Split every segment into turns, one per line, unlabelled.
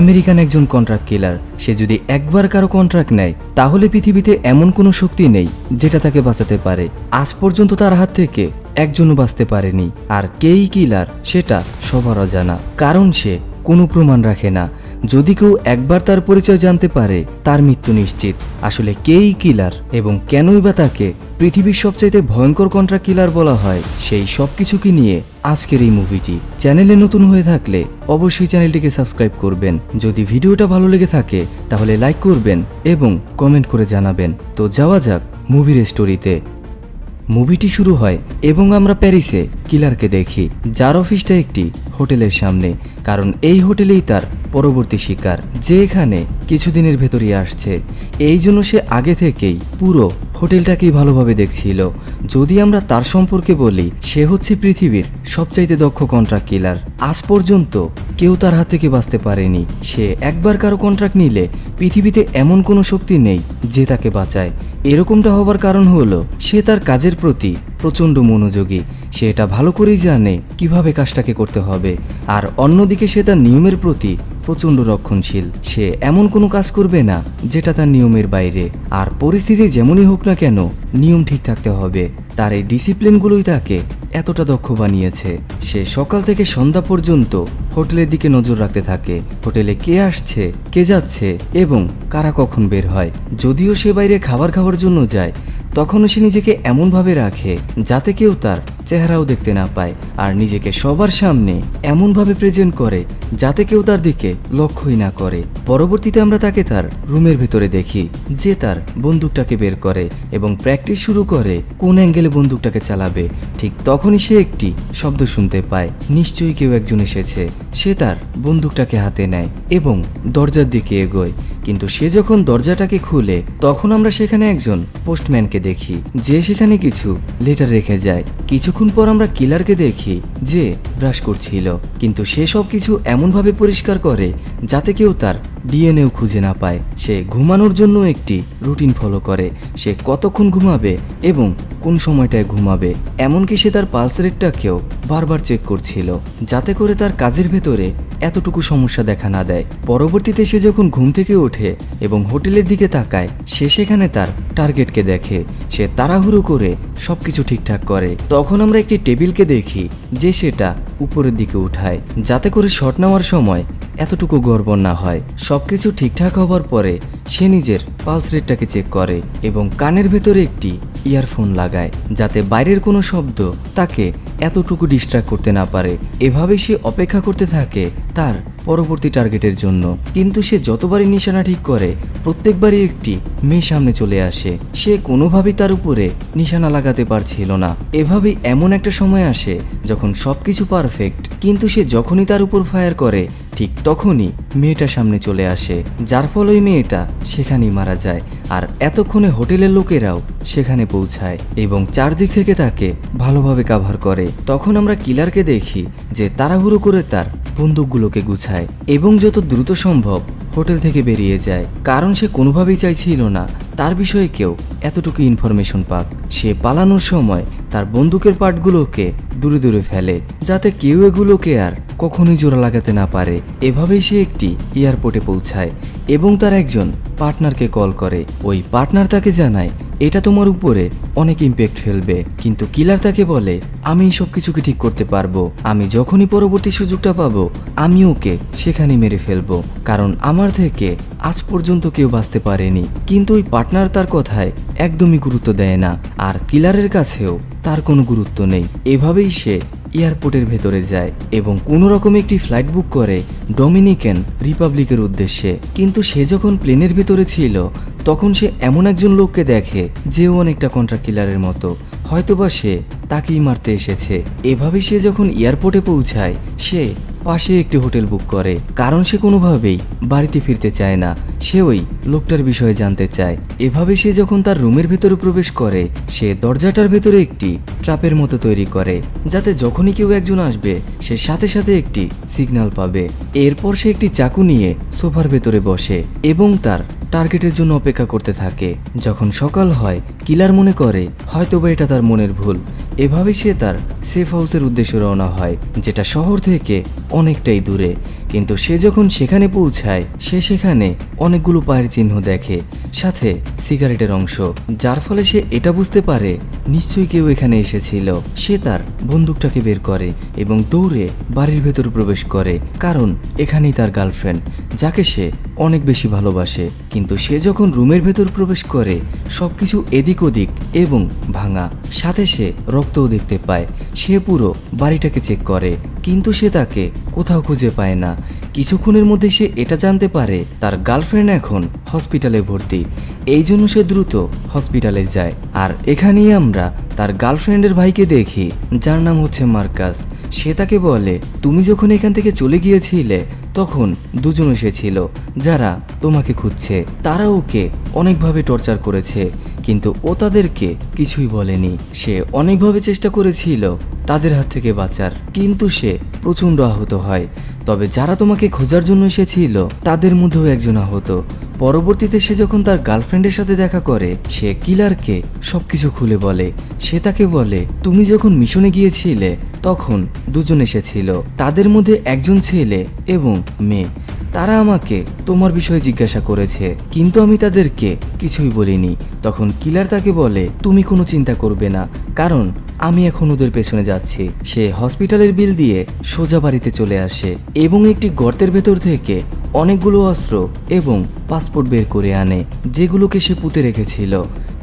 American একজন contract কিলার। সে যদি একবার কারো কন্ট্রাক্ট নেয় তাহলে পৃথিবীতে এমন কোনো শক্তি নেই যেটা তাকে বাঁচাতে পারে। আজ পর্যন্ত তার হাত থেকে একজনও বাঁচতে পারেনি। আর কেই কিলার সেটা সবার অজানা, কারণ সে কোনো প্রমাণ রাখে না। যদি কেউ একবার তার পরিচয় জানতে পারে তার মৃত্যু নিশ্চিত। আসলে কেই কিলার এবং কেনই বা তাকে পৃথিবীর সবচাইতে ভয়ঙ্কর কন্ট্রাক্ট কিলার বলা হয়, সেই সব কিছুকে নিয়ে আজকের এই মুভিটি। চ্যানেলে নতুন হয়ে থাকলে অবশ্যই চ্যানেলটিকে সাবস্ক্রাইব করবেন। যদি ভিডিওটা ভালো লেগে থাকে তাহলে লাইক করবেন এবং কমেন্ট করে জানাবেন। তো যাওয়া যাক মুভির স্টোরিতে। মুভিটি শুরু হয় এবং আমরা প্যারিসে কিলারকে দেখি, যার অফিসটা একটি হোটেলের সামনে। কারণ এই হোটেলেই তার পরবর্তী শিকার, যে এখানে কিছুদিনের ভেতরই আসছে। এই জন্য সে আগে থেকেই পুরো হোটেলটাকেই ভালোভাবে দেখছিল। যদি আমরা তার সম্পর্কে বলি, সে হচ্ছে পৃথিবীর সবচাইতে দক্ষ কন্ট্রাক্ট কিলার। আজ পর্যন্ত কেউ তার হাত থেকে বাঁচতে পারেনি। সে একবার কারো কন্ট্রাক্ট নিলে পৃথিবীতে এমন কোনো শক্তি নেই যে তাকে বাঁচায়। এরকমটা হবার কারণ হলো সে তার কাজের প্রতি প্রচণ্ড মনোযোগী। সে এটা ভালো করেই জানে কিভাবে কাজটাকে করতে হবে। আর অন্যদিকে সে তার নিয়মের প্রতি প্রচণ্ড রক্ষণশীল। সে এমন কোনো কাজ করবে না যেটা তার নিয়মের বাইরে। আর পরিস্থিতি যেমনই হোক না কেন, নিয়ম ঠিক থাকতে হবে। তার এই ডিসিপ্লিনগুলোই তাকে এতটা দক্ষ বানিয়েছে। সে সকাল থেকে সন্ধ্যা পর্যন্ত হোটেলের দিকে নজর রাখতে থাকে। হোটেলে কে আসছে, কে যাচ্ছে এবং কারা কখন বের হয়। যদিও সে বাইরে খাবার খাওয়ার জন্য যায়, তখনও সে নিজেকে এমনভাবে রাখে যাতে কেউ তার চেহারাও দেখতে না পায়। আর নিজেকে সবার সামনে এমনভাবে প্রেজেন্ট করে যাতে কেউ তার দিকে লক্ষ্যই না করে। পরবর্তীতে আমরা তাকে তার রুমের ভেতরে দেখি, যে তার বন্দুকটাকে বের করে এবং প্র্যাকটিস শুরু করে কোন অ্যাঙ্গেলে বন্দুকটাকে চালাবে। ঠিক তখনই সে একটি শব্দ শুনতে পায়, নিশ্চয়ই কেউ একজন এসেছে। সে তার বন্দুকটাকে হাতে নেয় এবং দরজার দিকে এগোয়। কিন্তু সে যখন দরজাটাকে খুলে, তখন আমরা সেখানে একজন পোস্টম্যানকে দেখি, যে সেখানে কিছু লেটার রেখে যায়। কিছুক্ষণ পর আমরা কিলারকে দেখি যে ব্রাশ করছিল, কিন্তু সে সব কিছু এমনভাবে পরিষ্কার করে যাতে কেউ তার ডিএনএও খুঁজে না পায়। সে ঘুমানোর জন্য একটি রুটিন ফলো করে, সে কতক্ষণ ঘুমাবে এবং কোন সময়টায় ঘুমাবে। এমনকি সে তার পালস রেটটাকেও বারবার চেক করছিল যাতে করে তার কাজের ভেতরে এতটুকু সমস্যা দেখা না দেয়। পরবর্তীতে সে যখন ঘুম থেকে ওঠে এবং হোটেলের দিকে তাকায়, সে সেখানে তার টার্গেটকে দেখে। সে তাড়াহুড়ো করে সবকিছু ঠিকঠাক করে। তখন আমরা একটি টেবিলকে দেখি যে সেটা উপরের দিকে উঠায় যাতে করে শট নেওয়ার সময় এতটুকু গড়বড় না হয়। সবকিছু ঠিকঠাক হবার পরে সে নিজের পালস রেটটাকে চেক করে এবং কানের ভেতরে একটি ইয়ারফোন লাগায় যাতে বাইরের কোনো শব্দ তাকে এতটুকু ডিস্ট্র্যাক্ট করতে না পারে। এভাবেই সে অপেক্ষা করতে থাকে তার পরবর্তী টার্গেটের জন্য। কিন্তু সে যতবারই নিশানা ঠিক করে, প্রত্যেকবারই একটি মেয়ে সামনে চলে আসে। সে কোনোভাবেই তার উপরে নিশানা লাগাতে পারছিল না। এভাবেই এমন একটা সময় আসে যখন সবকিছু পারফেক্ট, কিন্তু সে যখনই তার উপর ফায়ার করে ঠিক তখনই মেয়েটা সামনে চলে আসে, যার ফলে ওই মেয়েটা সেখানেই মারা যায়। আর এতক্ষণে হোটেলের লোকেরাও সেখানে পৌঁছায় এবং চারদিক থেকে তাকে ভালোভাবে কাভার করে। তখন আমরা কিলারকে দেখি যে তাড়াহুড়ো করে তার বন্দুকগুলোকে গুছায় এবং যত দ্রুত সম্ভব হোটেল থেকে বেরিয়ে যায়, কারণ সে কোনোভাবেই চাইছিল না তার বিষয়ে কেউ এতটুকু ইনফরমেশন পাক। সে পালানোর সময় তার বন্দুকের পার্টগুলোকে দূরে দূরে ফেলে যাতে কেউ এগুলোকে আর কখনোই জোড়া লাগাতে না পারে। এভাবেই সে একটি এয়ারপোর্টে পৌঁছায় এবং তার একজন পার্টনারকে কল করে। ওই পার্টনার তাকে জানায় এটা তোমার উপরে অনেক ইম্প্যাক্ট ফেলবে, কিন্তু কিলার তাকে বলে আমি সব কিছুকে ঠিক করতে পারবো। আমি যখনই পরবর্তী সুযোগটা পাবো আমি ওকে সেখানেই মেরে ফেলবো, কারণ আমার থেকে আজ পর্যন্ত কেউ বাঁচতে পারেনি। কিন্তু ওই পার্টনার তার কথায় একদমই গুরুত্ব দেয় না, আর কিলারের কাছেও তার কোনো গুরুত্ব নেই। এভাবেই সে এয়ারপোর্টের ভেতরে যায় এবং কোনো রকম একটি ফ্লাইট বুক করে ডোমিনিকান রিপাবলিকের উদ্দেশ্যে। কিন্তু সে যখন প্লেনের ভেতরে ছিল তখন সে এমন একজন লোককে দেখে যে অনেকটা কন্ট্রাক্ট কিলারের মতো, হয়তোবা সে তাকেই মারতে এসেছে। এভাবে সে যখন এয়ারপোর্টে পৌঁছায় সে পাশে একটি হোটেল বুক করে, কারণ সে কোনোভাবেই বাড়িতে ফিরতে চায় না। সে ওই লোকটার বিষয়ে জানতে চায়। এভাবে সে যখন তার রুমের ভেতরে প্রবেশ করে সে দরজাটার ভেতরে একটি ট্র্যাপের মতো তৈরি করে, যাতে যখনই কেউ একজন আসবে সে সাথে সাথে একটি সিগন্যাল পাবে। এরপর সে একটি চাকু নিয়ে সোফার ভেতরে বসে এবং তার টার্গেটের জন্য অপেক্ষা করতে থাকে। যখন সকাল হয় কিলার মনে করে হয়তোবা এটা তার মনের ভুল। এভাবে সে তার সেফ হাউসের উদ্দেশ্যে রওনা হয়, যেটা শহর থেকে অনেকটাই দূরে। কিন্তু সে যখন সেখানে পৌঁছায় সে সেখানে অনেকগুলো পায়ের চিহ্ন দেখে, সাথে সিগারেটের অংশ, যার ফলে সে এটা বুঝতে পারে নিশ্চয়ই কেউ এখানে এসেছিল। সে তার বন্দুকটাকে বের করে এবং দৌড়ে বাড়ির ভেতর প্রবেশ করে, কারণ এখানেই তার গার্লফ্রেন্ড, যাকে সে অনেক বেশি ভালোবাসে। কিন্তু সে যখন রুমের ভেতর প্রবেশ করে সবকিছু এদিক ওদিক এবং ভাঙা, সাথে সে রক্তও দেখতে পায়। সে পুরো বাড়িটাকে চেক করে কিন্তু সে তাকে কোথাও খুঁজে পায় না। কিছুক্ষণের মধ্যে সে এটা জানতে পারে তার গার্লফ্রেন্ড এখন হসপিটালে ভর্তি। এই জন্য সে দ্রুত হসপিটালে যায়। আর এখানেই আমরা তার গার্লফ্রেন্ডের ভাইকে দেখি, যার নাম হচ্ছে মার্কাস। সে তাকে বলে, তুমি যখন এখান থেকে চলে গিয়েছিলে তখন দুজন এসেছিল যারা তোমাকে খুঁজছে। তারা ওকে অনেকভাবে টর্চার করেছে, কিন্তু ও তাদেরকে কিছুই বলেনি। সে অনেকভাবে চেষ্টা করেছিল তাদের হাত থেকে বাঁচার, কিন্তু সে প্রচণ্ড আহত হয়। তবে যারা তোমাকে খোঁজার জন্য এসেছিল তাদের মধ্যেও একজন আহত। পরবর্তীতে সে যখন তার গার্লফ্রেন্ডের সাথে দেখা করে সে কিলারকে সবকিছু খুলে বলে। সে তাকে বলে, তুমি যখন মিশনে গিয়েছিলে তখন দুজন এসেছিল, তাদের মধ্যে একজন ছেলে এবং মেয়ে। তারা আমাকে তোমার বিষয়ে জিজ্ঞাসা করেছে, কিন্তু আমি তাদেরকে কিছুই বলিনি। তখন কিলার তাকে বলে, তুমি কোনো চিন্তা করবে না, কারণ আমি এখন ওদের পেছনে যাচ্ছি। সে হসপিটালের বিল দিয়ে সোজা বাড়িতে চলে আসে এবং একটি গর্তের ভেতর থেকে অনেকগুলো অস্ত্র এবং পাসপোর্ট বের করে আনে, যেগুলোকে সে পুঁতে রেখেছিল।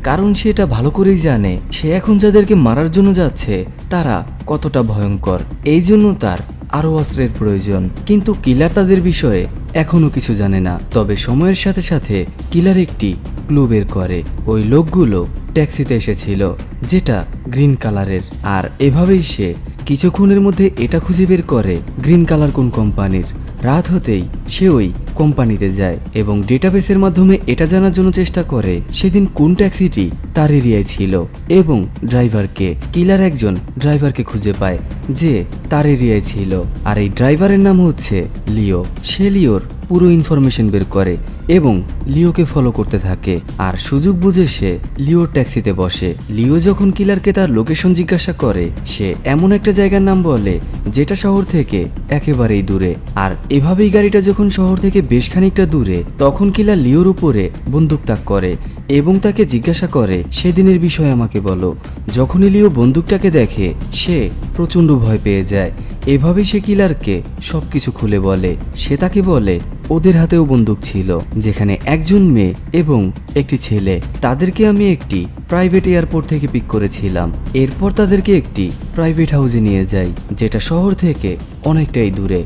কারণ সে এটা ভালো করেই জানে সে এখন যাদেরকে মারার জন্য যাচ্ছে তারা কতটা ভয়ঙ্কর। এই জন্য তার আরও অস্ত্রের প্রয়োজন। কিন্তু কিলার তাদের বিষয়ে এখনো কিছু জানে না। তবে সময়ের সাথে সাথে কিলার একটি ক্লু বের করে। ওই লোকগুলো ট্যাক্সিতে এসেছিল যেটা গ্রিন কালারের। আর এভাবেই সে কিছুক্ষণের মধ্যে এটা খুঁজে বের করে গ্রিন কালার কোন কোম্পানির। রাত হতেই সে ওই কোম্পানিতে যায় এবং ডেটাবেসের মাধ্যমে এটা জানার জন্য চেষ্টা করে সেদিন কোন ট্যাক্সিটি তার এরিয়ায় ছিল এবং ড্রাইভারকে। কিলার একজন ড্রাইভারকে খুঁজে পায় যে তার এরিয়ায় ছিল, আর এই ড্রাইভারের নাম হচ্ছে লিও। সে লিওর পুরো ইনফরমেশন বের করে এবং লিওকে ফলো করতে থাকে। আর সুযোগ বুঝে সে লিওর ট্যাক্সিতে বসে। লিও যখন কিলারকে তার লোকেশন জিজ্ঞাসা করে সে এমন একটা জায়গার নাম বলে যেটা শহর থেকে একেবারেই দূরে। আর এভাবেই গাড়িটা যখন শহর থেকে বেশ খানিকটা দূরে, তখন কিলার লিওর উপরে বন্দুক তাক করে এবং তাকে জিজ্ঞাসা করে সেদিনের বিষয়ে আমাকে বলো। যখনই লিও বন্দুকটাকে দেখে সে প্রচণ্ড ভয় পেয়ে যায়। এভাবে সে কিলারকে সবকিছু খুলে বলে। সে তাকে বলে ওদের হাতেও বন্দুক ছিল, যেখানে একজন মেয়ে এবং একটি ছেলে। তাদেরকে আমি একটি প্রাইভেট এয়ারপোর্ট থেকে পিক করেছিলাম। এরপর তাদেরকে একটি প্রাইভেট হাউসে নিয়ে যাই যেটা শহর থেকে অনেকটাই দূরে।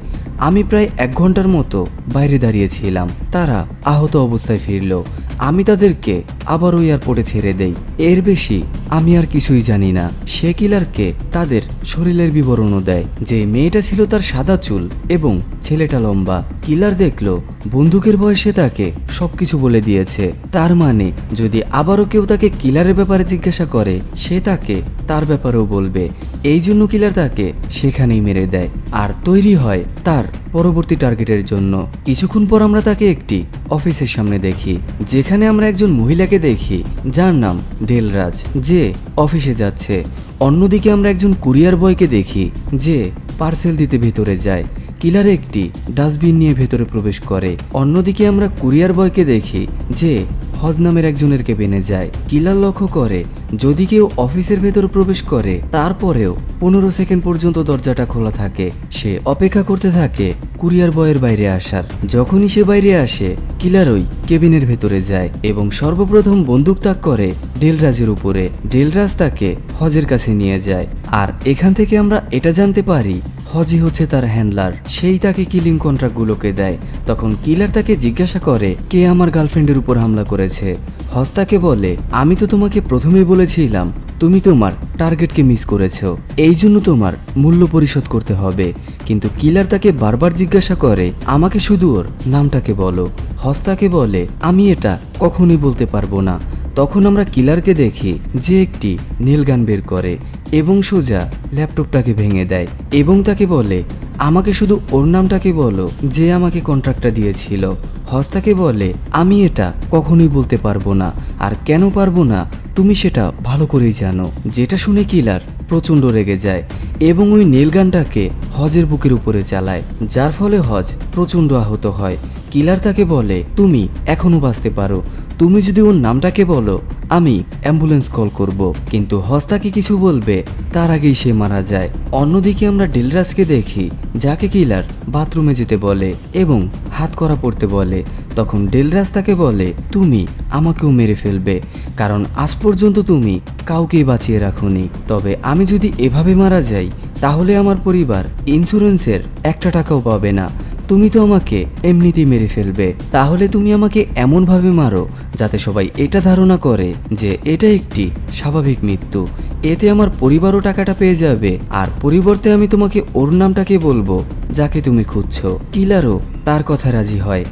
আমি প্রায় 1 ঘন্টার মতো বাইরে দাঁড়িয়েছিলাম। তারা আহত অবস্থায় ফিরল। আমি তাদেরকে আবারও এয়ারপোর্টে ছেড়ে দেই। এর বেশি আমি আর কিছুই জানি না। সে কিলারকে তাদের শরীরের বিবরণও দেয়। যে মেয়েটা ছিল তার সাদা চুল এবং ছেলেটা লম্বা। কিলার দেখলো বন্দুকের বয়সে তাকে সবকিছু বলে দিয়েছে। তার মানে যদি আবারও কেউ তাকে কিলারের ব্যাপারে জিজ্ঞাসা করে সে তাকে তার ব্যাপারেও বলবে। এই জন্য কিলার তাকে সেখানেই মেরে দেয় আর তৈরি হয় তার পরবর্তী টার্গেটের জন্য। কিছুক্ষণ পর আমরা তাকে একটি অফিসের সামনে দেখি, যেখানে আমরা একজন মহিলাকে দেখি যার নাম ডেলরাজ, যে অফিসে যাচ্ছে। অন্যদিকে আমরা একজন কুরিয়ার বয়কে দেখি যে পার্সেল দিতে ভেতরে যায়। কিলার একটি ডাস্টবিন নিয়ে ভেতরে প্রবেশ করে। অন্যদিকে আমরা কুরিয়ার বয়কে দেখি যে হজ নামের একজনের কেবিনে যায়। কিলার লক্ষ্য করে যদি কেউ অফিসের ভেতর প্রবেশ করে তারপরেও 15 সেকেন্ড পর্যন্ত দরজাটা খোলা থাকে। সে অপেক্ষা করতে থাকে কুরিয়ার বয়ের বাইরে আসার। যখনই সে বাইরে আসে কিলার ওই কেবিনের ভেতরে যায় এবং সর্বপ্রথম বন্দুক তাক করে ডেলরাজের উপরে। ডেলরাজ তাকে হজের কাছে নিয়ে যায়। আর এখান থেকে আমরা এটা জানতে পারি হজি হচ্ছে তার হ্যান্ডলার, সেই তাকে কিলিং কন্ট্রাক্টগুলোকে দেয়। তখন কিলার তাকে জিজ্ঞাসা করে কে আমার গার্লফ্রেন্ডের উপর হামলা করেছে। হজ তাকে বলে আমি তো তোমাকে প্রথমেই বলেছিলাম তুমি তোমার টার্গেটকে মিস করেছো, এই জন্য তোমার মূল্য পরিশোধ করতে হবে। কিন্তু কিলার তাকে বারবার জিজ্ঞাসা করে, আমাকে শুধু ওর নামটাকে বলো। হজ তাকে বলে, আমি এটা কখনোই বলতে পারবো না। তখন আমরা কিলারকে দেখি যে একটি নীলগান বের করে এবং সোজা ল্যাপটপটাকে ভেঙে দেয় এবং তাকে বলে, আমাকে শুধু ওর নামটাকে বলো যে আমাকে কন্ট্রাক্টটা দিয়েছিল। হজ তাকে বলে, আমি এটা কখনোই বলতে পারবো না, আর কেন পারবো না তুমি সেটা ভালো করেই জানো। যেটা শুনে কিলার প্রচণ্ড রেগে যায় এবং ওই নীলগানটাকে হজের বুকের উপরে চালায়, যার ফলে হজ প্রচণ্ড আহত হয়। কিলার তাকে বলে, তুমি এখনো বাঁচতে পারো, তুমি যদি ওর নামটাকে বলো আমি অ্যাম্বুলেন্স কল করব। কিন্তু হজ তাকে কিছু বলবে তার আগেই সে মারা যায়। অন্যদিকে আমরা ডেলরাজকে দেখি, যাকে কিলার বাথরুমে যেতে বলে এবং হাত করা পড়তে বলে। তখন ডেলরাজ তাকে বলে, তুমি আমাকেও মেরে ফেলবে, কারণ আজ পর্যন্ত তুমি কাউকেই বাঁচিয়ে রাখোনি। তবে আমি যদি এভাবে মারা যাই তাহলে আমার পরিবার ইন্স্যুরেন্সের একটা টাকাও পাবে না। তুমি তো আমাকে এমনিতেই মেরে ফেলবে, তাহলে তুমি আমাকে এমনভাবে মারো যাতে সবাই এটা ধারণা করে যে এটা একটি স্বাভাবিক মৃত্যু। এতে আমার পরিবারও টাকাটা পেয়ে যাবে, আর পরিবর্তে আমি তোমাকে ওর নামটাকে বলবো যাকে তুমি খুঁজছো। কিলারও তার কথা রাজি হয়।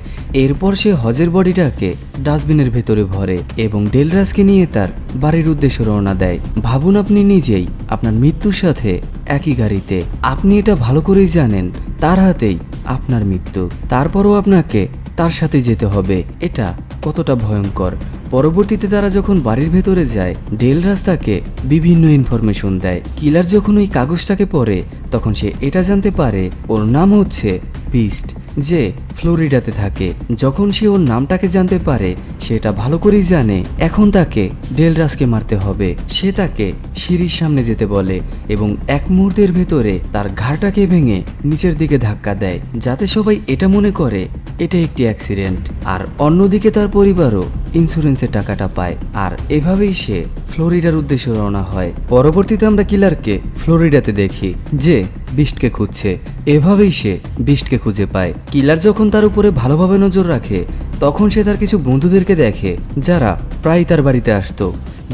এরপর সে হজের বডিটাকে ডাস্টবিনের ভেতরে ভরে এবং ডেলরাজকে নিয়ে তার বাড়ির উদ্দেশ্যে রওনা দেয়। ভাবুন, আপনি নিজেই আপনার মৃত্যুর সাথে একই গাড়িতে, আপনি এটা ভালো করেই জানেন তার হাতেই আপনার মৃত্যু, তারপরও আপনাকে তার সাথে যেতে হবে। এটা কতটা ভয়ঙ্কর। পরবর্তীতে তারা যখন বাড়ির ভেতরে যায়, ডেলরাজ তাকে বিভিন্ন ইনফরমেশন দেয়। কিলার যখন ওই কাগজটাকে পড়ে তখন সে এটা জানতে পারে ওর নাম হচ্ছে বিস্ট, যে ফ্লোরিডাতে থাকে। যখন সে ওর নামটাকে জানতে পারে সেটা ভালো করেই জানে এখন তাকে ডেলরাজকে মারতে হবে। সে তাকে সিঁড়ির সামনে যেতে বলে এবং এক মুহূর্তের ভেতরে তার ঘাড়টাকে ভেঙে নিচের দিকে ধাক্কা দেয়, যাতে সবাই এটা মনে করে এটা একটি অ্যাক্সিডেন্ট। আর অন্যদিকে তার পরিবারও ইন্স্যুরেন্সের টাকাটা পায়। আর এভাবেই সে ফ্লোরিডার উদ্দেশ্যে রওনা হয়। পরবর্তীতে আমরা কিলারকে ফ্লোরিডাতে দেখি যে বিস্টকে খুঁজছে। এভাবেই সে বিস্টকে খুঁজে পায়। কিলার যখন তার উপরে ভালোভাবে নজর রাখে তখন সে তার কিছু বন্ধুদেরকে দেখে যারা প্রায় তার বাড়িতে আসতো।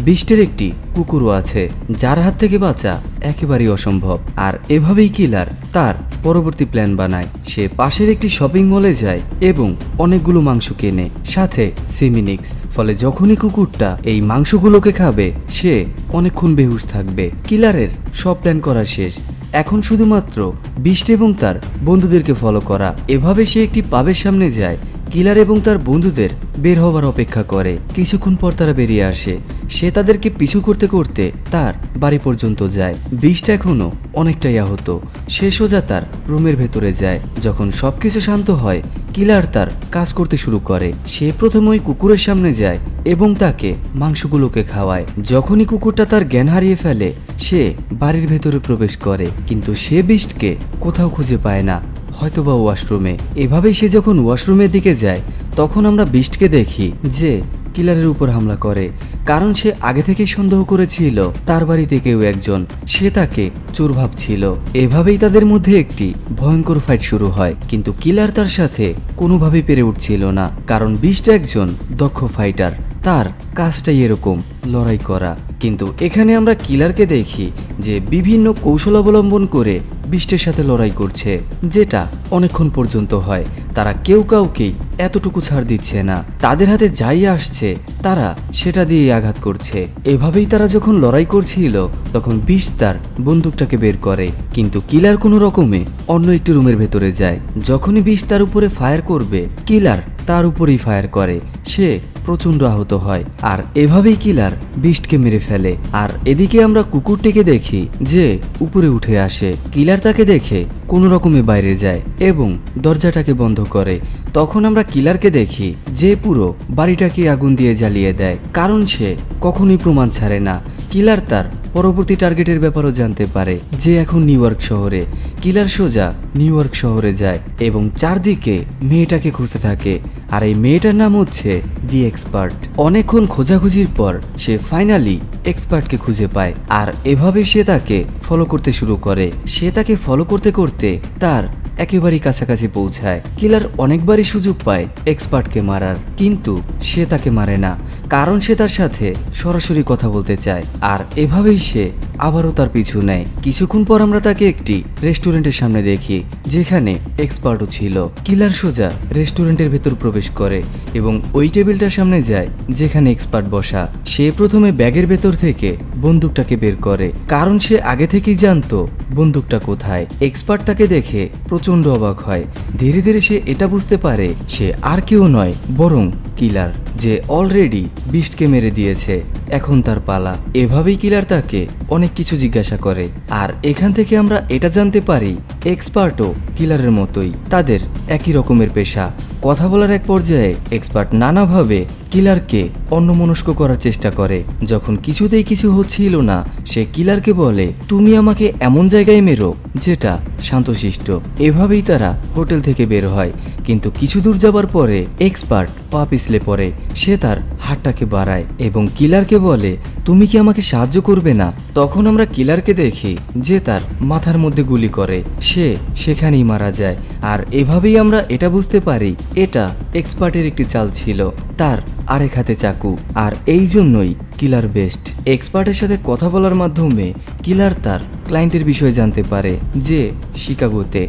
বিস্টের একটি কুকুরও আছে যার হাত থেকে বাঁচা একেবারেই অসম্ভব। আর এভাবেই কিলার তার পরবর্তী প্ল্যান বানায়। সে পাশের একটি শপিং মলে যায় এবং অনেকগুলো মাংস কেনে, সাথে সিমিনিক্স। ফলে যখনই কুকুরটা এই মাংসগুলোকে খাবে সে অনেকক্ষণ বেহুশ থাকবে। কিলারের সব প্ল্যান করা শেষ, এখন শুধুমাত্র বিস্ট এবং তার বন্ধুদেরকে ফলো করা। এভাবে সে একটি পাবের সামনে যায়। কিলার এবং তার বন্ধুদের বের হওয়ার অপেক্ষা করে। কিছুক্ষণ পর তারা বেরিয়ে আসে। সে তাদেরকে পিছু করতে করতে তার বাড়ি পর্যন্ত যায়। বিস্ট এখনো অনেকটাই আহত। সে সোজা তার রুমের ভেতরে যায়। যখন সবকিছু শান্ত হয় কিলার তার কাজ করতে শুরু করে। সে প্রথমে ওই কুকুরের সামনে যায় এবং তাকে মাংসগুলোকে খাওয়ায়। যখনই কুকুরটা তার জ্ঞান হারিয়ে ফেলে সে বাড়ির ভেতরে প্রবেশ করে, কিন্তু সে বিস্টকে কোথাও খুঁজে পায় না, হয়তোবা ওয়াশরুমে। এভাবেই সে যখন ওয়াশরুমের দিকে যায় তখন আমরা বিস্টকে দেখি যে কিলারের উপর হামলা করে, কারণ সে আগে থেকেই সন্দেহ করেছিল তার বাড়িতে কেউ একজন, সে তাকে চোর ভাবছিল। এভাবেই তাদের মধ্যে একটি ভয়ঙ্কর ফাইট শুরু হয়, কিন্তু কিলার তার সাথে কোনোভাবেই পেরে উঠছিল না, কারণ বিস্ট একজন দক্ষ ফাইটার, তার কাজটাই এরকম লড়াই করা। কিন্তু এখানে আমরা কিলারকে দেখি যে বিভিন্ন কৌশল অবলম্বন করে বিস্টের সাথে লড়াই করছে, যেটা অনেকক্ষণ পর্যন্ত হয়। তারা কেউ কাউকেই এতটুকু ছাড় দিচ্ছে না, তাদের হাতে যাই আসছে তারা সেটা দিয়ে আঘাত করছে। এভাবেই তারা যখন লড়াই করছিল তখন বিস্ট তার বন্দুকটাকে বের করে, কিন্তু কিলার কোনো রকমে অন্য একটি রুমের ভেতরে যায়। যখনই বিস্ট তার উপরে ফায়ার করবে কিলার তার উপরেই ফায়ার করে। সে প্রচন্ড আহত হয় আর এভাবেই কিলার বিস্টকে মেরে ফেলে। আর এদিকে আমরা কুকুরটিকে দেখি যে উপরে উঠে আসে। কিলার তাকে দেখে কোনো রকমে বাইরে যায় এবং দরজাটাকে বন্ধ করে। তখন আমরা কিলারকে দেখি যে পুরো বাড়িটাকে আগুন দিয়ে জ্বালিয়ে দেয়, কারণ সে কখনোই প্রমাণ ছাড়ে না। কিলার তার পরবর্তী টার্গেটের ব্যাপারও জানতে পারে যে এখন নিউ ইয়র্ক শহরে। কিলার সোজা নিউ ইয়র্ক শহরে যায় এবং চারদিকে মেয়েটাকে খুঁজতে থাকে, আর এই মেয়েটার নাম হচ্ছে দি এক্সপার্ট। অনেকক্ষণ খোঁজাখুঁজির পর সে ফাইনালি এক্সপার্টকে খুঁজে পায়, আর এভাবে সে তাকে ফলো করতে শুরু করে। সে তাকে ফলো করতে করতে তার একেবারেই কাছাকাছি পৌঁছায়। কিলার অনেকবারই সুযোগ পায় এক্সপার্টকে মারার, কিন্তু সে তাকে মারে না, কারণ সে তার সাথে সরাসরি কথা বলতে চায়। আর এভাবেই সে আবারও তার পিছু নেয়। কিছুক্ষণ পর আমরা তাকে একটি রেস্টুরেন্টের সামনে দেখি, যেখানে এক্সপার্টও ছিল। কিলার সোজা রেস্টুরেন্টের ভেতর প্রবেশ করে এবং ওই টেবিলটার সামনে যায় যেখানে এক্সপার্ট বসা। সে প্রথমে ব্যাগের ভেতর থেকে বন্দুকটাকে বের করে, কারণ সে আগে থেকেই জানতো বন্দুকটা কোথায়। এক্সপার্ট তাকে দেখে প্রচন্ড অবাক হয়। ধীরে ধীরে সে এটা বুঝতে পারে সে আর কেউ নয় বরং কিলার, যে অলরেডি বিস্টকে মেরে দিয়েছে। এখন তার পালা। এভাবেই কিলার তাকে অনেক কিছু জিজ্ঞাসা করে। আর এখান থেকে আমরা এটা জানতে পারি এক্সপার্টও কিলারের মতোই, তাদের একই রকমের পেশা। কথা বলার এক পর্যায়ে এক্সপার্ট নানাভাবে কিলারকে অন্যমনস্ক করার চেষ্টা করে। যখন কিছুতেই কিছু হচ্ছিল না, সে কিলারকে বলে, তুমি আমাকে এমন জায়গায় মেরো যেটা শান্তশিষ্ট। এভাবেই তারা হোটেল থেকে বের হয়। কিন্তু কিছু দূর যাবার পরে এক্সপার্ট পা পিছলে পড়ে। সে তার হাতটাকে বাড়ায় এবং কিলারকে বলে, তুমি কি আমাকে সাহায্য করবে না? তখন আমরা কিলারকে দেখি যে তার মাথার মধ্যে গুলি করে। সে সেখানেই মারা যায়। আর এভাবেই আমরা এটা বুঝতে পারি এটা এক্সপার্টের একটি চাল ছিল, তার আরেক হাতে চাকু। আর এই জন্যই কিলার বেস্ট। এক্সপার্টের সাথে কথা বলার মাধ্যমে কিলার তার ক্লায়েন্টের বিষয়ে জানতে পারে যে শিকাগোতে।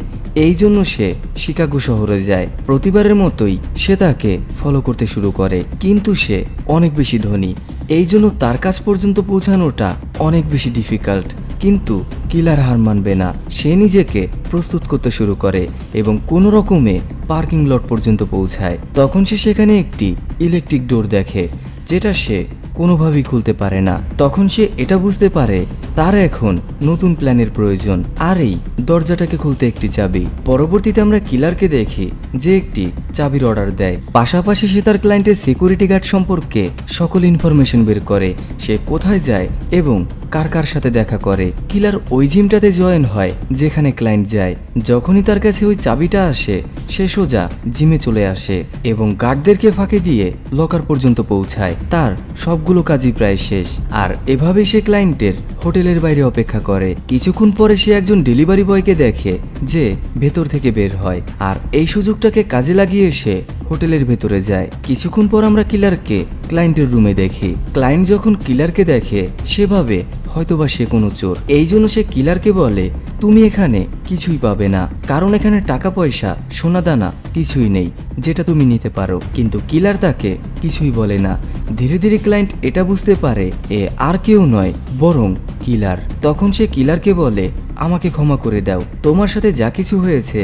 এই জন্য সে শিকাগো শহরে যায়। প্রতিবারের মতোই সে তাকে ফলো করতে শুরু করে। কিন্তু সে অনেক বেশি ধনী, এই জন্য তার কাছ পর্যন্ত পৌঁছানোটা অনেক বেশি ডিফিকাল্ট। কিন্তু কিলার হার মানবে না। সে নিজেকে প্রস্তুত করতে শুরু করে এবং কোনো রকমে পার্কিং লট পর্যন্ত পৌঁছায়। তখন সে সেখানে একটি ইলেকট্রিক ডোর দেখে, যেটা সে কোনোভাবেই খুলতে পারে না। তখন সে এটা বুঝতে পারে তার এখন নতুন প্ল্যানের প্রয়োজন, আর এই দরজাটাকে খুলতে একটি চাবি। পরবর্তীতে আমরা কিলারকে দেখি যে একটি চাবির অর্ডার দেয়। পাশাপাশি সে তার ক্লায়েন্টের সিকিউরিটি গার্ড সম্পর্কে সকল ইনফরমেশন বের করে, সে কোথায় যায় এবং কার কার সাথে দেখা করে। কিলার ওই জিমটাতে জয়েন হয় যেখানে ক্লায়েন্ট যায়। যখনই তার কাছে ওই চাবিটা আসে, সে সোজা জিমে চলে আসে এবং গার্ডদেরকে ফাঁকি দিয়ে লকার পর্যন্ত পৌঁছায়। তার সবগুলো কাজই প্রায় শেষ। আর এভাবে সে ক্লায়েন্টের হোটেলের বাইরে অপেক্ষা করে। কিছুক্ষণ পরে সে একজন ডেলিভারি বয়কে দেখে যে ভেতর থেকে বের হয়, আর এই সুযোগটাকে কাজে লাগিয়ে সে হোটেলের ভেতরে যায়। কিছুক্ষণ পর আমরা কিলারকে ক্লায়েন্টের রুমে দেখি। ক্লায়েন্ট যখন কিলারকে দেখে সে ভাবে হয়তোবা সে কোনো চোর। এই জন্য সে কিলারকে বলে, তুমি এখানে কিছুই পাবে না, কারণ এখানে টাকা পয়সা সোনাদানা কিছুই নেই যেটা তুমি নিতে পারো। কিন্তু কিলার তাকে কিছুই বলে না। ধীরে ধীরে ক্লায়েন্ট এটা বুঝতে পারে এ আর কেউ নয় বরং কিলার। তখন সে কিলারকে বলে, আমাকে ক্ষমা করে দাও, তোমার সাথে যা কিছু হয়েছে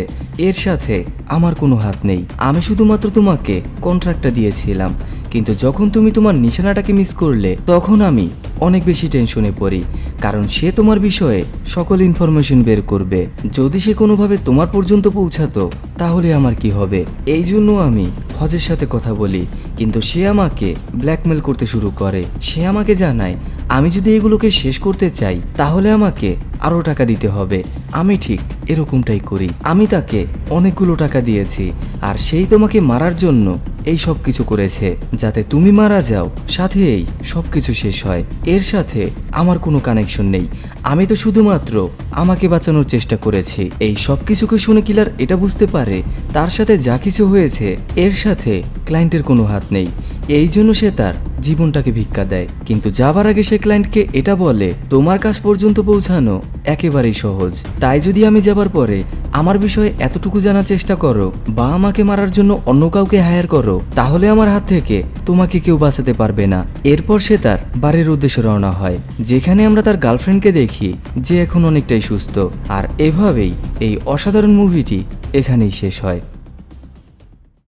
এর সাথে আমার কোনো হাত নেই। আমি শুধুমাত্র তোমাকে কন্ট্রাক্টটা দিয়েছিলাম, কিন্তু যখন তুমি তোমার নিশানাটাকে মিস করলে তখন আমি অনেক বেশি টেনশনে পড়ি, কারণ সে তোমার বিষয়ে সকল ইনফরমেশন বের করবে। যদি সে কোনোভাবে তোমার পর্যন্ত পৌঁছাতো তাহলে আমার কি হবে? এই জন্য আমি হজের সাথে কথা বলি, কিন্তু সে আমাকে ব্ল্যাকমেল করতে শুরু করে। সে আমাকে জানায় আমি যদি এগুলোকে শেষ করতে চাই তাহলে আমাকে আরও টাকা দিতে হবে। আমি ঠিক এরকমটাই করি। আমি তাকে অনেকগুলো টাকা দিয়েছি, আর সেই তোমাকে মারার জন্য এই সব কিছু করেছে যাতে তুমি মারা যাও, সাথে এই সব কিছু শেষ হয়। এর সাথে আমার কোনো কানেকশন নেই। আমি তো শুধুমাত্র আমাকে বাঁচানোর চেষ্টা করেছি। এই সব কিছুকে শুনে কিলার এটা বুঝতে পারে তার সাথে যা কিছু হয়েছে এর সাথে ক্লায়েন্টের কোনো হাত নেই। এই জন্য সে তার জীবনটাকে ভিক্ষা দেয়। কিন্তু যাবার আগে সে ক্লায়েন্টকে এটা বলে, তোমার কাছ পর্যন্ত পৌঁছানো একেবারেই সহজ। তাই যদি আমি যাবার পরে আমার বিষয়ে এতটুকু জানার চেষ্টা করো বা আমাকে মারার জন্য অন্য কাউকে হায়ার করো, তাহলে আমার হাত থেকে তোমাকে কেউ বাঁচাতে পারবে না। এরপর সে তার বাড়ির উদ্দেশ্যে রওনা হয়, যেখানে আমরা তার গার্লফ্রেন্ডকে দেখি যে এখন অনেকটাই সুস্থ। আর এভাবেই এই অসাধারণ মুভিটি এখানেই শেষ হয়।